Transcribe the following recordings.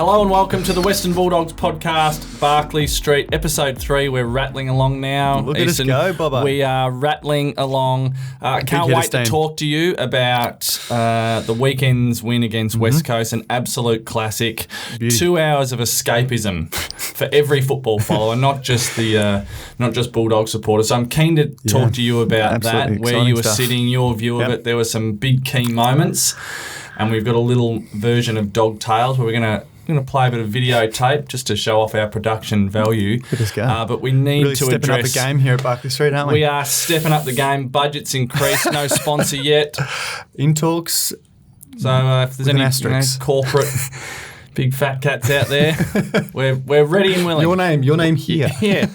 Hello and welcome to the Western Bulldogs podcast, Barclay Street, episode 3. We're rattling along now. Look at Easton, us go, Bobbo. We are rattling along. Can't wait to talk to you about the weekend's win against West Coast, an absolute classic. Beauty. 2 hours of escapism for every football follower, not just Bulldog supporters. So I'm keen to talk to you about that, where you were sitting, your view of it. There were some big key moments, and we've got a little version of Dog Tales where we're going to play a bit of videotape just to show off our production value. But we need really to stepping up the game here at Barclay Street, aren't we? We are stepping up the game. Budget's increased. No sponsor yet. In talks. So if there's any corporate big fat cats out there, we're ready and willing. Your name here. Yeah.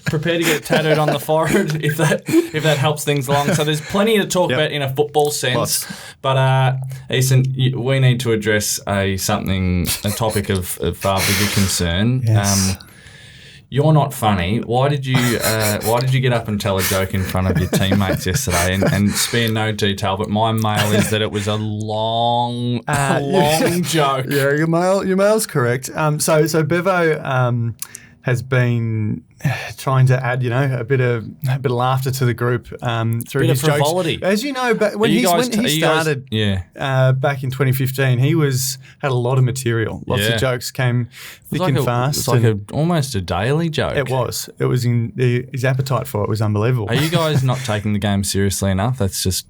Prepare to get it tattooed on the forehead if that helps things along. So there's plenty to talk about in a football sense. But Easton, we need to address a topic of far bigger concern. Yes. You're not funny. Why did you get up and tell a joke in front of your teammates yesterday and spare no detail? But my mail is that it was a long joke. Yeah, your mail's correct. So Bevo has been trying to add, a bit of laughter to the group through his jokes. Frivolity. As you know, when he started back in 2015, he had a lot of material. Lots of jokes came thick and fast. It's like almost a daily joke. It was. It was his appetite for it was unbelievable. Are you guys not taking the game seriously enough? That's just.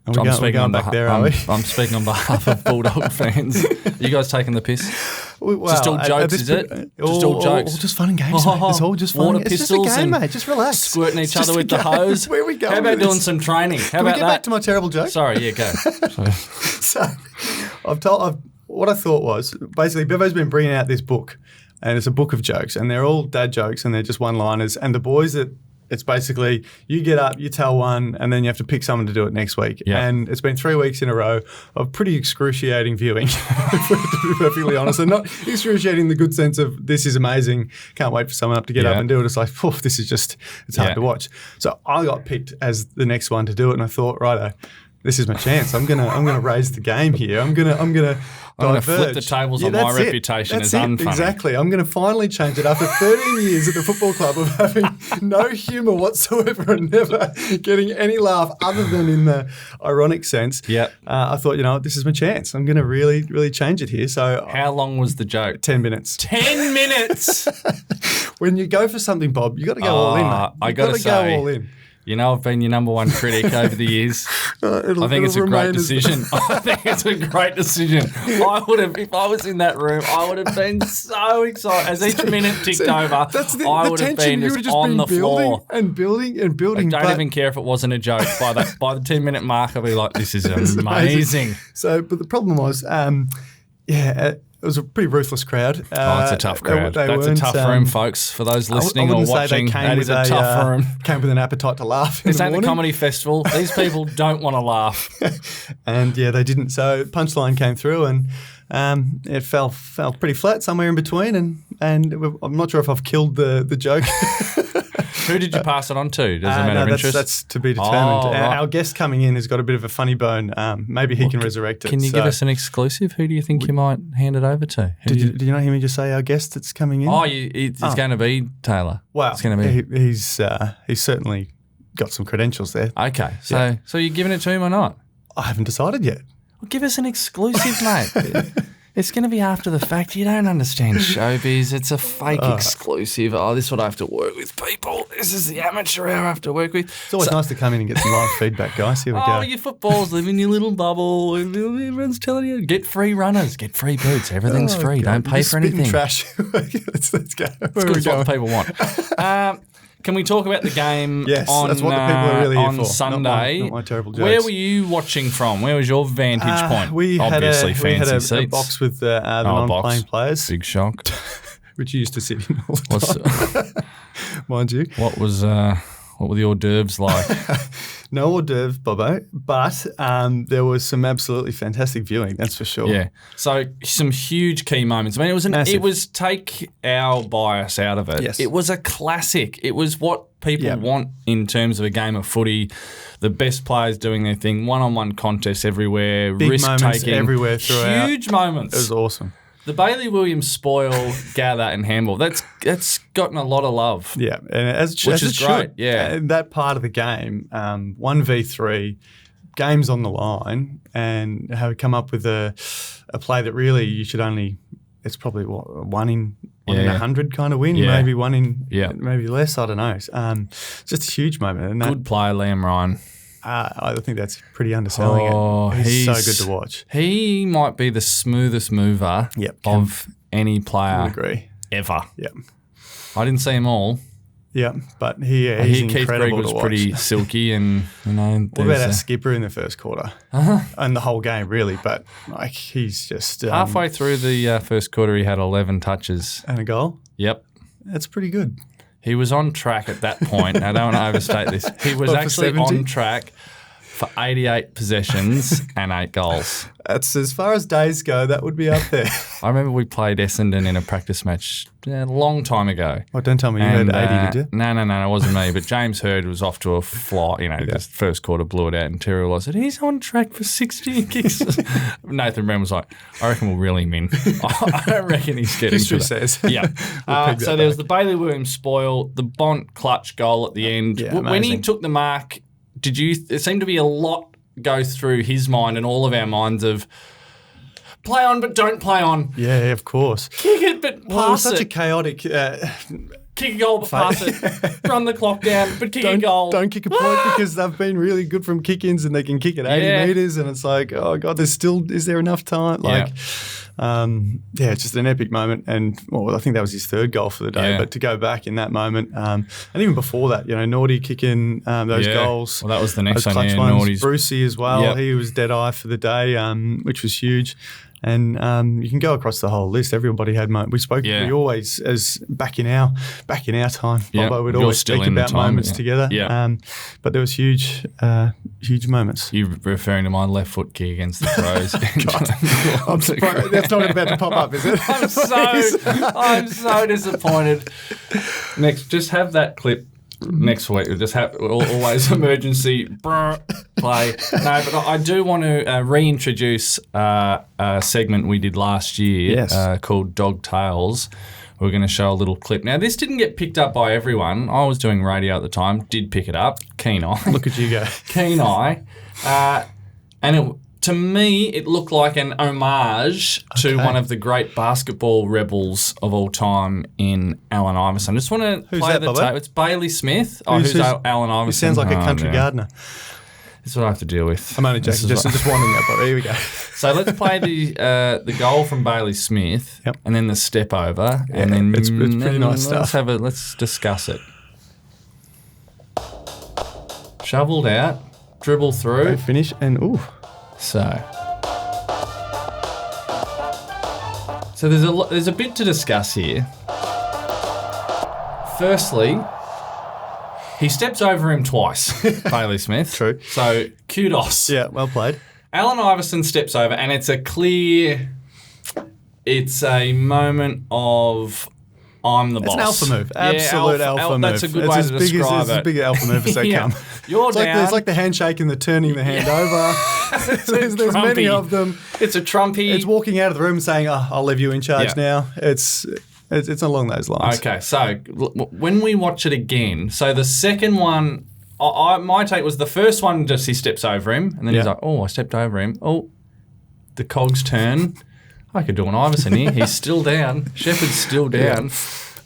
I'm speaking on behalf of Bulldog fans. Are you guys taking the piss? Well, just all jokes, is it? Just all jokes? All just fun and games, mate. It's all just fun. Water it's pistols just a game, mate. Just relax. Squirting each other with the hose. Where are we going? How about doing some training? Can we get back to my terrible joke? Sorry, yeah, go. So, what I thought was, basically, Bevo's been bringing out this book, and it's a book of jokes, and they're all dad jokes, and they're just one-liners, and the boys it's basically you get up, you tell one, and then you have to pick someone to do it next week. Yeah. And it's been 3 weeks in a row of pretty excruciating viewing, to be perfectly honest. And not excruciating in the good sense of this is amazing, can't wait for someone up to get up and do it. It's like, this is just, it's hard to watch. So I got picked as the next one to do it, and I thought, righto, this is my chance. I'm gonna raise the game here. I'm gonna flip the tables on my reputation as unfunny. Exactly. I'm going to finally change it after 13 years at the football club of having no humour whatsoever and never getting any laugh other than in the ironic sense. Yeah. I thought, this is my chance. I'm going to really, really change it here. So how long was the joke? 10 minutes. 10 minutes. When you go for something, Bob, you got to go all in, mate. I got to go all in. I've been your number one critic over the years. I think it's a great decision. I think it's a great decision. If I was in that room, I would have been so excited. As each minute ticked over, I would have been just on the floor. And building. I don't even care if it wasn't a joke. By the 10-minute mark, I'll be like, this is amazing. So, but the problem was, it was a pretty ruthless crowd. It's a tough crowd. That's a tough room, folks. For those listening or watching, that is a tough room. Came with an appetite to laugh. This ain't the comedy festival. These people don't want to laugh. And they didn't. So punchline came through, and it fell pretty flat somewhere in between. And I'm not sure if I've killed the joke. Who did you pass it on to? Does it matter of interest? That's to be determined. Right. Our guest coming in has got a bit of a funny bone. Maybe he can resurrect it. Can you give us an exclusive? Who do you think you might hand it over to? Did you not hear me just say our guest that's coming in? It's going to be Taylor. Wow. It's going to be. He's certainly got some credentials there. Okay. So you're giving it to him or not? I haven't decided yet. Well, give us an exclusive, mate. It's going to be after the fact. You don't understand showbiz. It's a fake exclusive. This is what I have to work with, people. This is the amateur hour I have to work with. It's always nice to come in and get some live feedback, guys. Here we go. Your footballs live in your little bubble. And everyone's telling you, get free runners, get free boots. Everything's free. God. Don't pay for anything. Trash. Let's go. It's what the people want. Can we talk about the game that's what the people are really here for. Sunday? Not my terrible jokes. Where were you watching from? Where was your vantage point? We had a box with the non-playing players. Big shock. Which you used to sit in all the time, mind you. What were the hors d'oeuvres like? No hors d'oeuvres, Bobo, but there was some absolutely fantastic viewing, that's for sure. Yeah. So some huge key moments. I mean, it was take our bias out of it. Yes. It was a classic. It was what people want in terms of a game of footy. The best players doing their thing, one-on-one contests everywhere, big risk-taking. moments everywhere throughout. Huge moments. It was awesome. The Bailey Williams spoil, gather, and handball. That's gotten a lot of love. Yeah, and which is great. Yeah, and that part of the game, 1v3, games on the line, and have come up with a play that really you should only. It's probably one in 100 kind of win, maybe one in maybe less. I don't know. It's just a huge moment. And good play, Liam Ryan. I think that's pretty underselling it. He's so good to watch. He might be the smoothest mover of any player I would agree. ever. Yeah. I didn't see them all. Yeah, but he's Keith Greg was pretty silky, and what about our skipper in the first quarter and the whole game really? But like he's just halfway through the first quarter, he had 11 touches and a goal. Yep, that's pretty good. He was on track at that point. I don't want to overstate this. He was actually on track for 88 possessions and 8 goals. That's as far as days go. That would be up there. I remember we played Essendon in a practice match a long time ago. Well, don't tell me you heard 80, did you? No, it wasn't me. But James Hird was off to a fly. The first quarter blew it out, and Terry Law said, he's on track for 60 kicks. Nathan Brown was like, I reckon we'll reel him in. I don't reckon he's getting History says. Yeah. So there was the Bailey Williams spoil, the Bont clutch goal at the end. Yeah, when he took the mark, there seemed to be a lot go through his mind and all of our minds of play on but don't play on. Yeah, of course. Kick it but pass it. Such a chaotic... kick a goal but pass it. Run the clock down but kick a goal. Don't kick a point because they've been really good from kick-ins and they can kick at 80 metres and it's like, oh, God, is there enough time? It's just an epic moment. And I think that was his third goal for the day. Yeah. But to go back in that moment, and even before that, Naughty kicking those goals. Well, that was the next one. Naughty's Brucey as well. Yep. He was dead eye for the day, which was huge. And you can go across the whole list. Everybody had moments. We always, as back in our time, Bobo would always speak about moments together. Yeah. But there was huge moments. You're referring to my left foot kick against the Crows. I'm surprised. That's not about to pop up, is it? I'm so disappointed. Next, just have that clip. Next week, we'll just have always emergency play. No, but I do want to reintroduce a segment we did last year called Dog Tales. We're going to show a little clip. Now, this didn't get picked up by everyone. I was doing radio at the time, did pick it up. Keen eye. Look at you go. Keen eye. And to me, it looked like an homage to one of the great basketball rebels of all time in Allen Iverson. I just want to play the tape. It's Bailey Smith. Who's Allen Iverson? He sounds like a country gardener. This is what I have to deal with. I'm only joking. Just winding that, but here we go. So let's play the goal from Bailey Smith, and then the step over, and then it's pretty nice stuff. Let's discuss it. Shoveled out, dribble through, great finish, and ooh. So there's a bit to discuss here. Firstly, he steps over him twice, Bailey Smith. True. So kudos. Yeah, well played. Allen Iverson steps over, and it's a moment of I'm the boss. It's an alpha move. Absolute alpha move. That's a good way to describe it. It's as big an alpha move as they come. It's like the handshake and the turning the hand over. There's many of them. It's a trumpy. It's walking out of the room saying, I'll leave you in charge now. It's along those lines. Okay, so when we watch it again, so the second one, my take was the first one just he steps over him, and then he's like, I stepped over him. Oh, the cogs turn. I could do an Iverson here. He's still down. Shepard's still down.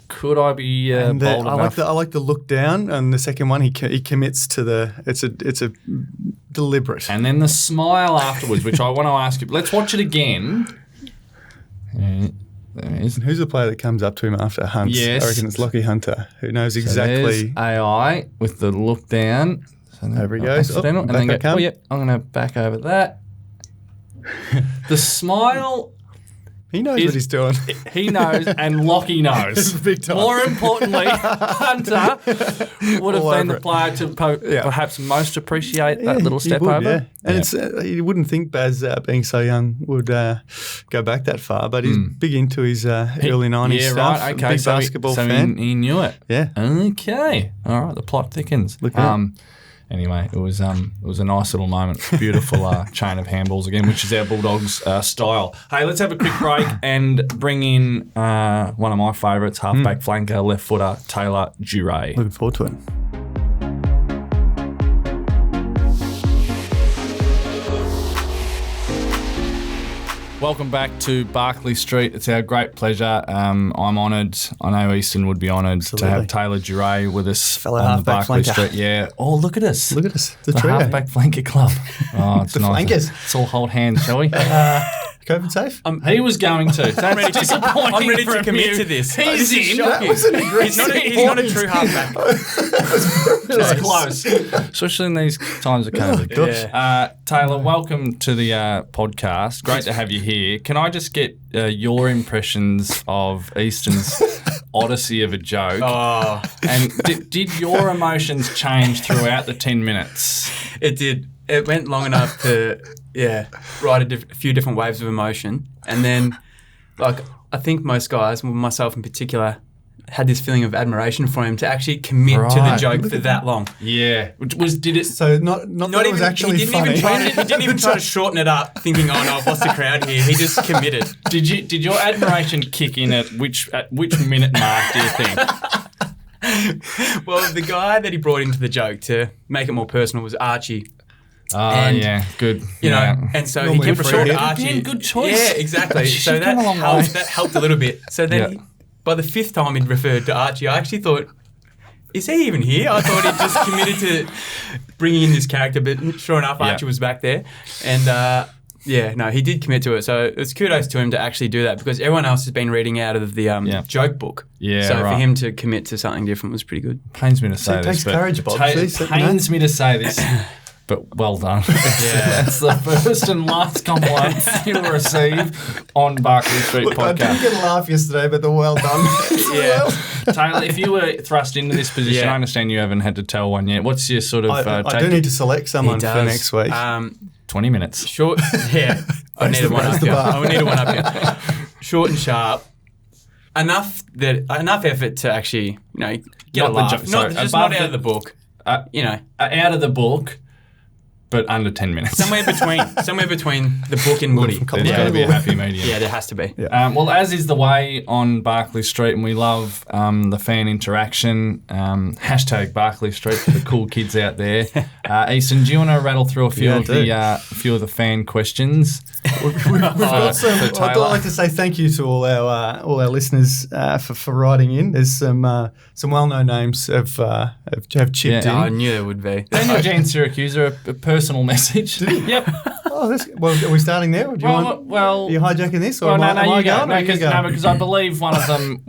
Could I be bold enough? I like the look down, and the second one he commits to the. It's a deliberate. And then the smile afterwards, which I want to ask you. Let's watch it again. Who's the player that comes up to him after Hunt? Yes. I reckon it's Lockie Hunter, who knows exactly. So AI with the look down. So over he goes. And then go, I'm going to back over that. The smile. He knows what he's doing. He knows, and Lockie knows. Big time. More importantly, Hunter would have been the player to perhaps most appreciate that little step over. Yeah. And you wouldn't think Baz, being so young, would go back that far, but he's big into his early 90s stuff. Right. Okay. Big basketball fan. He knew it. Yeah. Okay. All right. The plot thickens. Look Anyway, it was a nice little moment. Beautiful chain of handballs again, which is our Bulldogs style. Hey, let's have a quick break and bring in one of my favourites, halfback flanker, left footer, Taylor Duryea. Looking forward to it. Welcome back to Barclay Street. It's our great pleasure. I'm honoured. I know Easton would be honoured to have Taylor Duryea with us on the Barclay Street. Yeah. Oh, look at us. Look at us. The halfback flanker club. Oh, it's nice. Flankers. Let's all hold hands, shall we? COVID safe? He was going to. That's disappointing. I'm ready to commit you. to this. He's in. That was an aggressive He's not a true halfback. It's close. Especially in these times of COVID. Yeah. Taylor, welcome to the podcast. Great to have you here. Can I just get your impressions of Easton's odyssey of a joke? Oh. And did your emotions change throughout the 10 minutes? It did. It went long enough to, ride a few different waves of emotion. And then, like, I think most guys, myself in particular, had this feeling of admiration for him to actually commit to the joke for that long. Yeah. Did it? So not that it was actually funny. He didn't even try to shorten it up, thinking, "Oh no, I've lost the crowd here." He just committed. Did your admiration kick in at which minute mark? Do you think? Well, the guy that he brought into the joke to make it more personal was Archie. Yeah, good. You know, and so he kept referring to Archie. Yeah, good choice. Yeah, exactly. So that helped a little bit. So then, by the fifth time he'd referred to Archie, I actually thought, is he even here? I thought he'd just committed to bringing in this character, but sure enough, Archie was back there. And he did commit to it. So it's kudos to him to actually do that because everyone else has been reading out of the joke book. Yeah, so for him to commit to something different was pretty good. Pains me to say it this. Takes courage, Bob. Pains me to say this. But well done. That's the first and last compliment you'll receive on Barclay Street Podcast. I didn't get a laugh yesterday, but the well done. Taylor, if you were thrust into this position, I understand you haven't had to tell one yet. What's your sort of I do need to select someone for next week. 20 minutes. Short, I needed one up here. I would need one up here. Short and sharp. Enough effort to actually, get a laugh. Not out of the book. Out of the book. But under 10 minutes. Somewhere between the book and Woody. There's got to be a happy medium. Yeah, there has to be. Yeah. Well, as is the way on Barclay Street, and we love the fan interaction. Hashtag Barclay Street for the cool kids out there. Easton, do you want to rattle through a few of the fan questions? We've got some. I'd like to say thank you to all our listeners for writing in. There's some well-known names have chipped in. I knew there would be. Daniel Jean Syracusa, a personal message. Yep. Well, are we starting there? Or do you are you hijacking this? Or you go. Because I believe one of them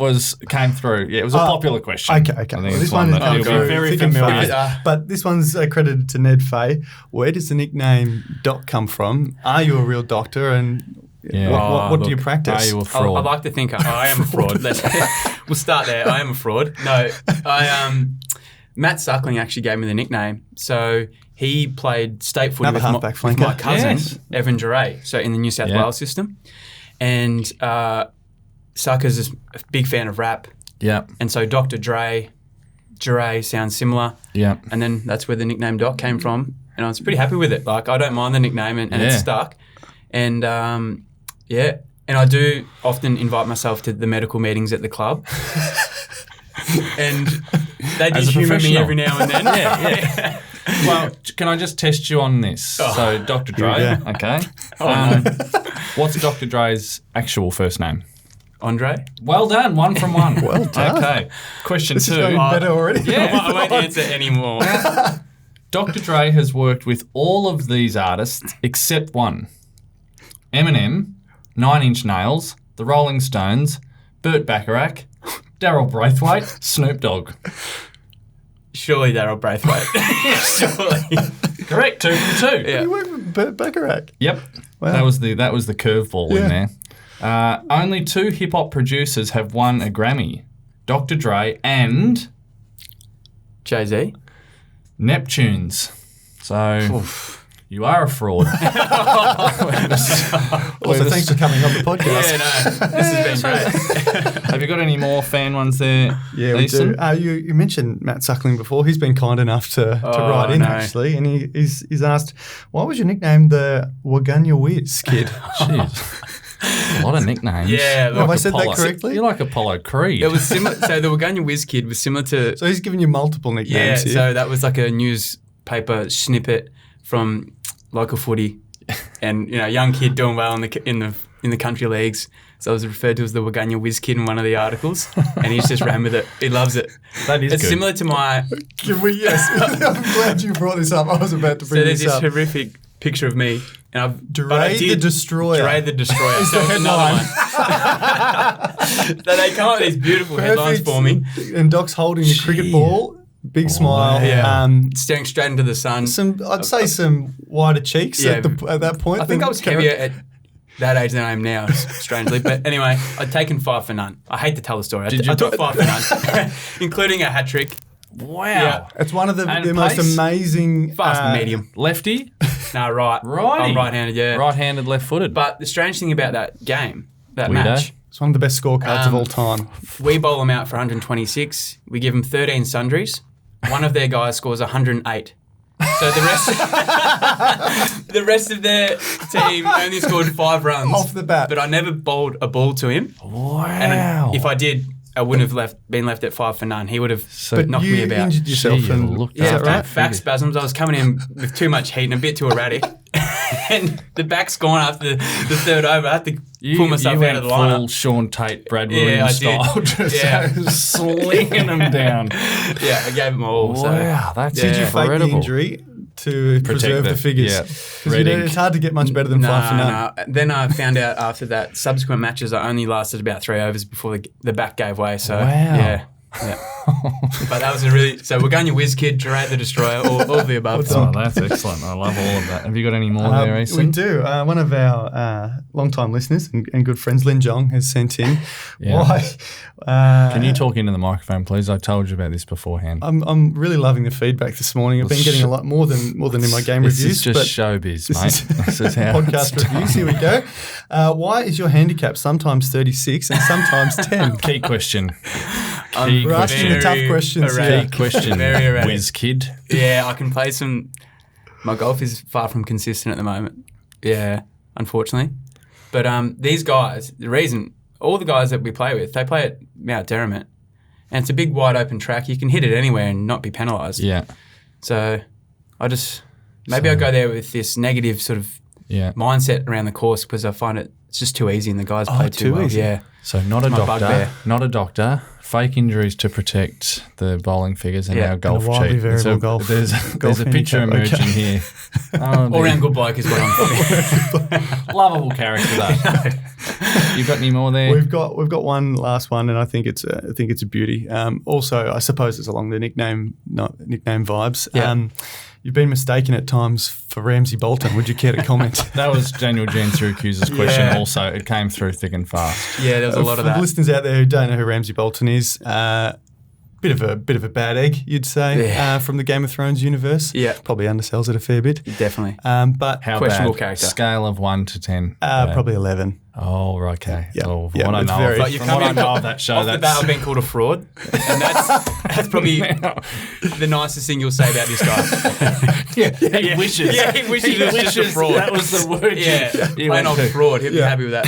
came through. Yeah, it was a popular question. Okay. Well, this one is very familiar. But this one's credited to Ned Fay. Where does the nickname Doc come from? Are you a real doctor? And what do you practice? Are you a fraud? I'd like to think I am a fraud. We'll start there. I am a fraud. No, Matt Suckling actually gave me the nickname. So he played state footy with my cousin, Evan Duryea, so in the New South Wales system. And Sucker's a big fan of rap. Yeah. And so Dr. Duryea sounds similar. Yeah. And then that's where the nickname Doc came from. And I was pretty happy with it. Like, I don't mind the nickname and it's stuck. And, and I do often invite myself to the medical meetings at the club. And they do humour me every now and then. Yeah. Well, can I just test you on this? So, Dr. Dre, okay. What's Dr. Dre's actual first name? Andre. Well done, 1 from 1. Well done. Okay. Question 2. This is going better already. Yeah. I won't answer anymore. Dr. Dre has worked with all of these artists except one. Eminem, 9 Inch Nails, The Rolling Stones, Burt Bacharach, Daryl Braithwaite, Snoop Dogg. Surely Daryl Braithwaite. Surely. Correct, 2 from 2. Yeah. You worked with Burt Bacharach? Yep. Wow. That was the curveball in there. Only 2 hip-hop producers have won a Grammy. Dr. Dre and... Jay-Z. Neptunes. So... Oof. You are a fraud. We're Also, thanks for coming on the podcast. Yeah, no, this has been great. Have you got any more fan ones there? Yeah, we do. You mentioned Matt Suckling before. He's been kind enough to write in, actually, and he's asked, why was your nickname the Waganya Whiz Kid? Jeez. A lot of nicknames. Yeah. Have I said that correctly? You're like Apollo Creed. It was similar. So the Waganya Whiz Kid was similar to... So he's given you multiple nicknames here. So that was like a newspaper snippet from local footy, and young kid doing well in the country leagues. So I was referred to as the Waganya Whiz Kid in one of the articles, and he's just ran with it. He loves it. That is It's good. similar to my... Can we? Yes. I'm glad you brought this up. I was about to bring this up. So there's this horrific picture of me. And I've Duryea the Destroyer. Duryea the Destroyer. So it's another one. So they come up with these beautiful headlines for me. And Doc's holding the cricket ball. Big smile. Yeah. Staring straight into the sun. I'd say some wider cheeks at that point. I think I was heavier at that age than I am now, strangely. But anyway, I'd taken 5 for none. I hate to tell the story. I took 5 for none, including a hat trick. Wow. Yeah. It's one of the most amazing... Fast and medium. Lefty? No, right. I'm right-handed, yeah. Right-handed, left-footed. But the strange thing about that game, that match... It's one of the best scorecards of all time. We bowl them out for 126. We give them 13 sundries. One of their guys scores 108. So the rest of their team only scored 5 runs. Off the bat. But I never bowled a ball to him. Wow. And if I did... I wouldn't have been left at 5 for none. He would have knocked me about. You injured yourself back spasms. I was coming in with too much heat and a bit too erratic. And the back's gone after the third over. I had to pull myself out of the lineup. Full Sean Tate, Brad Williams style. Just slinging them down. Yeah, I gave them all. Wow, that's Did you fake the injury to preserve the figures? Yeah. It's hard to get much better than 5 for none. No. Then I found out after that subsequent matches I only lasted about 3 overs before the back gave way. So yeah. But that was so we're going your whiz kid, Duryea the Destroyer, all of the above. Oh, that's excellent. I love all of that. Have you got any more there, Easton? We do. One of our long-time listeners and good friends, Lin Jong, has sent in. Why? Can you talk into the microphone, please? I told you about this beforehand. I'm really loving the feedback this morning. I've been getting a lot more than in my game reviews. This is just showbiz, mate. This is how podcast reviews. Here we go. Why is your handicap sometimes 36 and sometimes 10? Key question. We're asking the tough questions. Key question. Whiz kid. Yeah, I can play some. My golf is far from consistent at the moment. Yeah, unfortunately. But these guys, all the guys that we play with, they play at Mount Derrimut, and it's a big wide open track. You can hit it anywhere and not be penalised. Yeah. So I go there with this negative sort of mindset around the course because I find it's just too easy and the guys play too well. Easy. Yeah. So not a doctor, fake injuries to protect the bowling figures and our golf cheat. There's a picture emerging here. All-round good bloke is what I'm thinking. Lovable character though. You got any more there? We've got one last one, and I think it's a beauty. Also, I suppose it's along the nickname vibes. Yeah. You've been mistaken at times for Ramsey Bolton. Would you care to comment? That was Daniel Jan Syracuse's question also. It came through thick and fast. Yeah, there was a lot of that. For listeners out there who don't know who Ramsey Bolton is, bit of a bad egg, you'd say, from the Game of Thrones universe. Yeah. Probably undersells it a fair bit. Definitely. But how questionable bad? Character. Scale of 1 to 10. Probably 11. Oh, okay. Yeah. Oh, yeah, what I know. But you come in of that show. Off the bat, I've been called a fraud, and that's probably the nicest thing you'll say about this guy. He wishes. Yeah, he wishes he was just a fraud. That was the word. Yeah, plain old fraud. He'd be happy with that.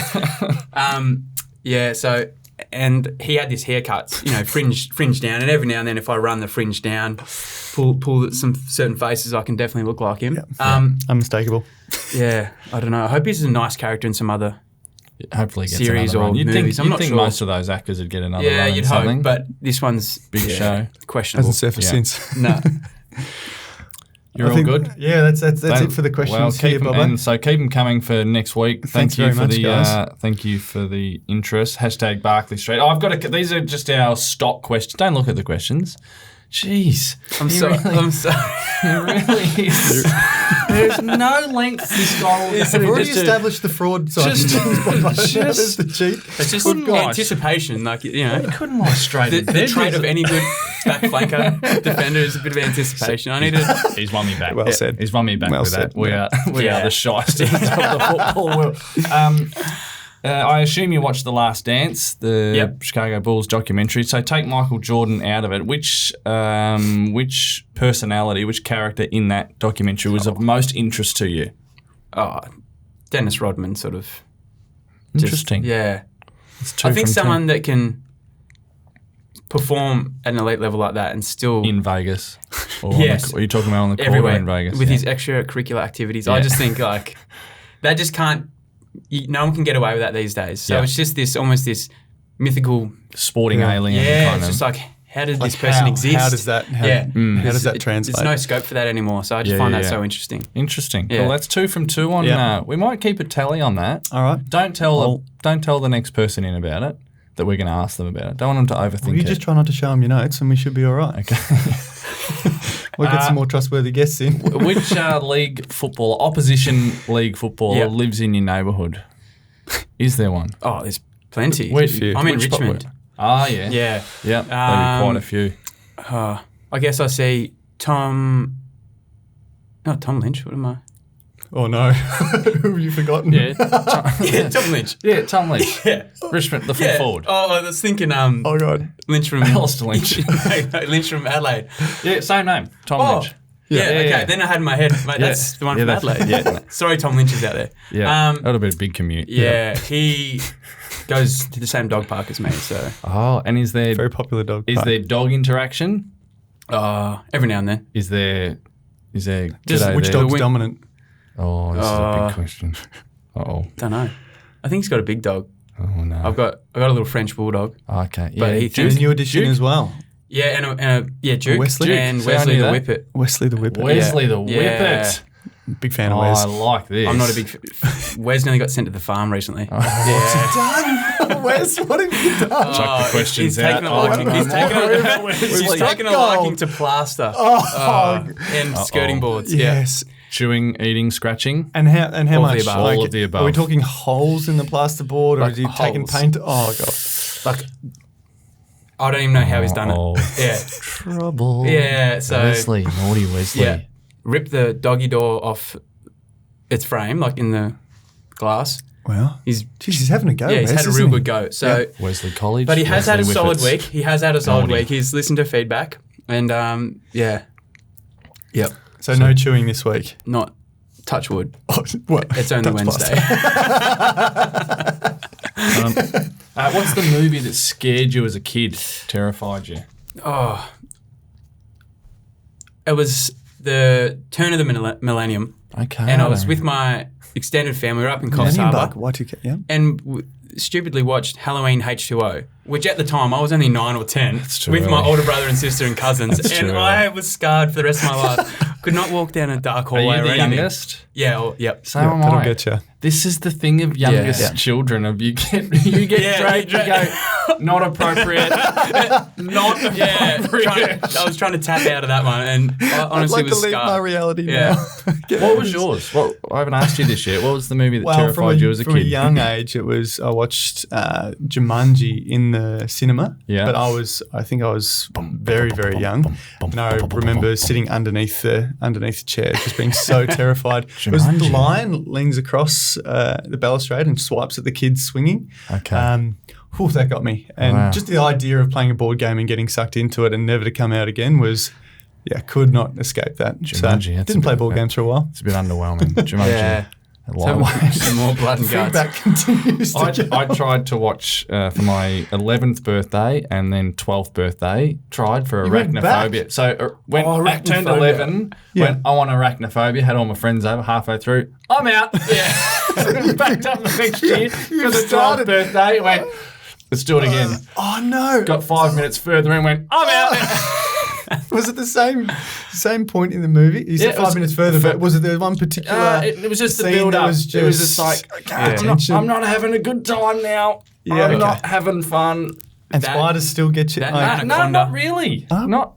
So. And he had this haircut, fringe down. And every now and then, if I run the fringe down, pull some certain faces, I can definitely look like him. Unmistakable. Yeah, I don't know. I hope he's a nice character in some other hopefully gets series or you'd movies. Think, I'm not think sure. most of those actors would get another run. Yeah, you'd something. hope. But this one's big show. Questionable. Hasn't surfaced since. No. You're all good? Yeah, that's it for the questions here, Bobo. So keep them coming for next week. Thank you very much, guys. Thank you for the interest. # Barclay Street. These are just our stock questions. Don't look at the questions. Jeez. I'm sorry. It really is. There's no length this guy will We've already established the fraud side of things, but there's the cheat. It's just anticipation, like, you know. You couldn't lie straight in The bed. trait of any good back flanker defender is a bit of anticipation. He's won me back. Well said. He's won me back Well with said. that. We are the shysters of the football world. I assume you watched The Last Dance, the Chicago Bulls documentary. So take Michael Jordan out of it. Which personality, which character in that documentary was of most interest to you? Oh, Dennis Rodman, sort of. Interesting. Yeah. I think someone that can perform at an elite level like that and still... In Vegas? Or yes. Are you talking about on the court everywhere in Vegas? with his extracurricular activities. I just think, like, that just can't... no one can get away with that these days. So it's just this mythical... Sporting alien. Yeah, kind it's of. just like, how did this person exist? How does that translate? There's no scope for that anymore. So I just find that so interesting. Interesting. Yeah. Cool. That's 2 from 2 on. We might keep a tally on that. All right. Don't tell the next person in about it that we're going to ask them about it. Don't want them to overthink You just try not to show them your notes, and we should be all right. Okay. We'll get some more trustworthy guests in. Which opposition league footballer lives in your neighbourhood? Is there one? Oh, there's plenty. I'm in Richmond. Ah, yeah. Yeah. Yep. There'll be quite a few. I guess I see Tom Lynch. What am I? Oh, no. Who have you forgotten? Yeah. Tom Lynch. Yeah, Tom Lynch. Yeah. Richmond, the full forward. Oh, I was thinking Oh, God. Lynch from... Alistair Lynch. Lynch from Adelaide. Yeah, same name. Tom Lynch. Yeah, okay. Then I had in my head, mate, that's the one from Adelaide. Yeah. Sorry, Tom Lynch is out there. Yeah. That would have been a big commute. Yeah, he goes to the same dog park as me, so... Oh, and is there... Very popular dog Is park. there dog interaction? Every now and then. Is there... Just which dog's dominant? Oh, this is a big question. Uh-oh. Don't know. I think he's got a big dog. Oh, no. I got a little French bulldog. Okay. But he And thinks... a new addition as well. Yeah, Duke. Wesley? And So I Wesley knew the that. Whippet. Wesley the Whippet. Wesley the Whippet. Big fan of Oh, Wes. I like this. I'm not a big... Wes nearly got sent to the farm recently. What's he done? Wes, what have you done? Chuck the questions He's taken a liking. He's taken a liking to plaster and skirting boards. Yes. Chewing, eating, scratching. And how All of much? the above. All of the above. Are we talking holes in the plasterboard, or Like is he taking holes. paint? Oh, God. Like, I don't even know how he's done Oh. it. Yeah. Trouble. Yeah, so... Wesley, naughty Wesley. Yeah. Rip the doggy door off its frame, like in the glass. Well, He's he's having a go. Yeah, he's Wes, had a isn't real he? good go. So, Wesley College. but he has had a Wesley solid Whippets. week. He has had a solid Naughty. week. He's listened to feedback, and Yep. So no chewing this week. not touch wood. Oh, what? It's only Touch Wednesday. What's the movie that scared you as a kid, terrified you? Oh, it was the turn of the millennium, Okay. and I was with my extended family. We were up in Coffs Millennium Harbour. bug. Y2K. Yeah. And stupidly watched Halloween H2O, which at the time I was only 9 or 10 too with my early. older brother and sister and cousins, That's too and early. I was scarred for the rest of my life. Could not walk down a dark Are hallway you or the anything. youngest? Yeah. Yep. So am That'll I. get you. This is the thing of youngest Yeah. children. Of you get Yeah, dragged. You go not appropriate. Not appropriate. I was trying to tap out of that one, and I honestly I'd like was to leave my scarred. reality Yeah. now. What was yours? Well, I haven't asked you this yet. What was the movie that Well, terrified you as a from kid? a young age, I watched Jumanji in the cinema. Yeah. But I think I was very, very young. And I remember sitting underneath the chair, just being so terrified. It was the Jumanji. lion leans across the balustrade and swipes at the kids swinging. Okay. That got me. And Wow. just the idea of playing a board game and getting sucked into it and never to come out again was, could not escape that. Jumanji, that's Didn't a play bit- board games for a while. It's a bit underwhelming. Jumanji. Yeah. A long way. Some more blood and guts. Feedback continues to go. I tried to watch for my 11th birthday and then 12th birthday, tried for You went arachnophobia. back? So when I turned arachnophobia. 11, Yeah. went, I want arachnophobia, had all my friends over halfway through. I'm out. Yeah. Backed up the next year because it's 12th started. birthday. Went, let's do it again. Oh, no. Got 5 minutes further and went, I'm out. Was it the same point in the movie? You Yeah, said it 5 was- minutes further, but was it the one particular It was just the scene build that up. was It was just like, attention? I'm not having a good time now. Yeah, I'm okay. not having fun. And spiders still get you? No, not really. No,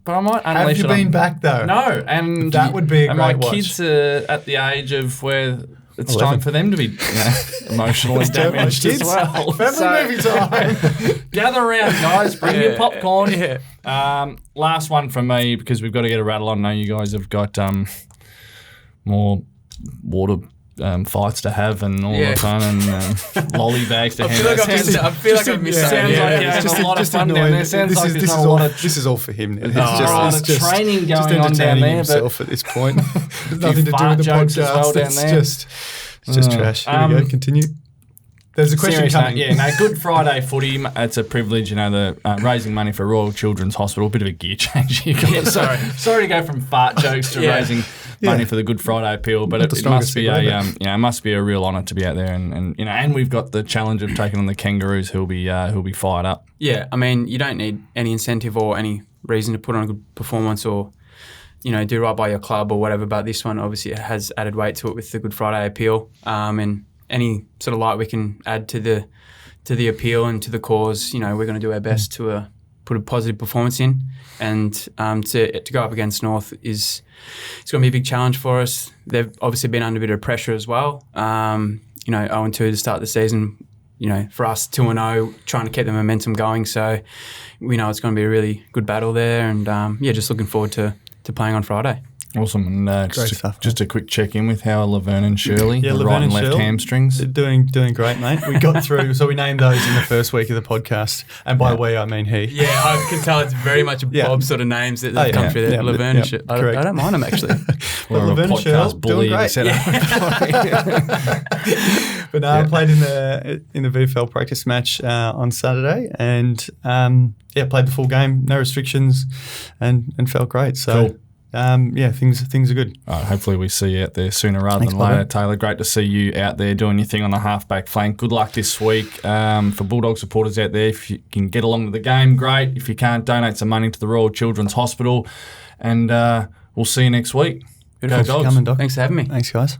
but I might unleash it. Have you been back, though? No, and that would be a great my watch. Kids are at the age of where it's time for them to be emotionally damaged as well. Family movie time. Gather around, guys. Bring your popcorn. Last one from me, because we've got to get a rattle on. I know you guys have got more water fights to have and all the fun and lolly bags to hand. I feel like I've missed out. Sounds like you're having a lot of fun down there. Sounds like there's a lot of... This is all for him. It's just training going on down there. Himself at this point. There's nothing to do with the podcast. It's just trash. Here we go. Continue. There's a question coming. Good Friday footy. It's a privilege, the raising money for Royal Children's Hospital. Bit of a gear change here. Sorry to go from fart jokes to raising money for the Good Friday appeal, but it must be it must be a real honour to be out there, and we've got the challenge of taking on the Kangaroos, who'll be fired up. Yeah, I mean, you don't need any incentive or any reason to put on a good performance or do right by your club or whatever. But this one obviously has added weight to it with the Good Friday appeal, and any sort of light we can add to the appeal and to the cause, we're going to do our best to put a positive performance in, and to go up against North it's going to be a big challenge for us. They've obviously been under a bit of pressure as well. 0-2 to start the season. For us 2-0, trying to keep the momentum going. So we know it's going to be a really good battle there, and just looking forward to playing on Friday. Awesome. And just a quick check-in with how are Laverne and Shirley, the right and left hamstrings? They're doing great, mate. We got through, so we named those in the first week of the podcast. And by we, I mean he. Yeah, I can tell it's very much a Bob sort of names that have come through there. Laverne and Shirley. I don't mind them, actually. Or a podcast bully. Doing great. But no, I played in the VFL practice match on Saturday, and played the full game, no restrictions, and felt great. So. Cool. Things are good. All right, hopefully we see you out there sooner rather than later. Taylor, great to see you out there doing your thing on the halfback flank. Good luck this week. For Bulldog supporters out there, if you can get along to the game, great. If you can't, donate some money to the Royal Children's Hospital. And we'll see you next week. Beautiful. Thanks for coming, Doc. Thanks for having me. Thanks, guys.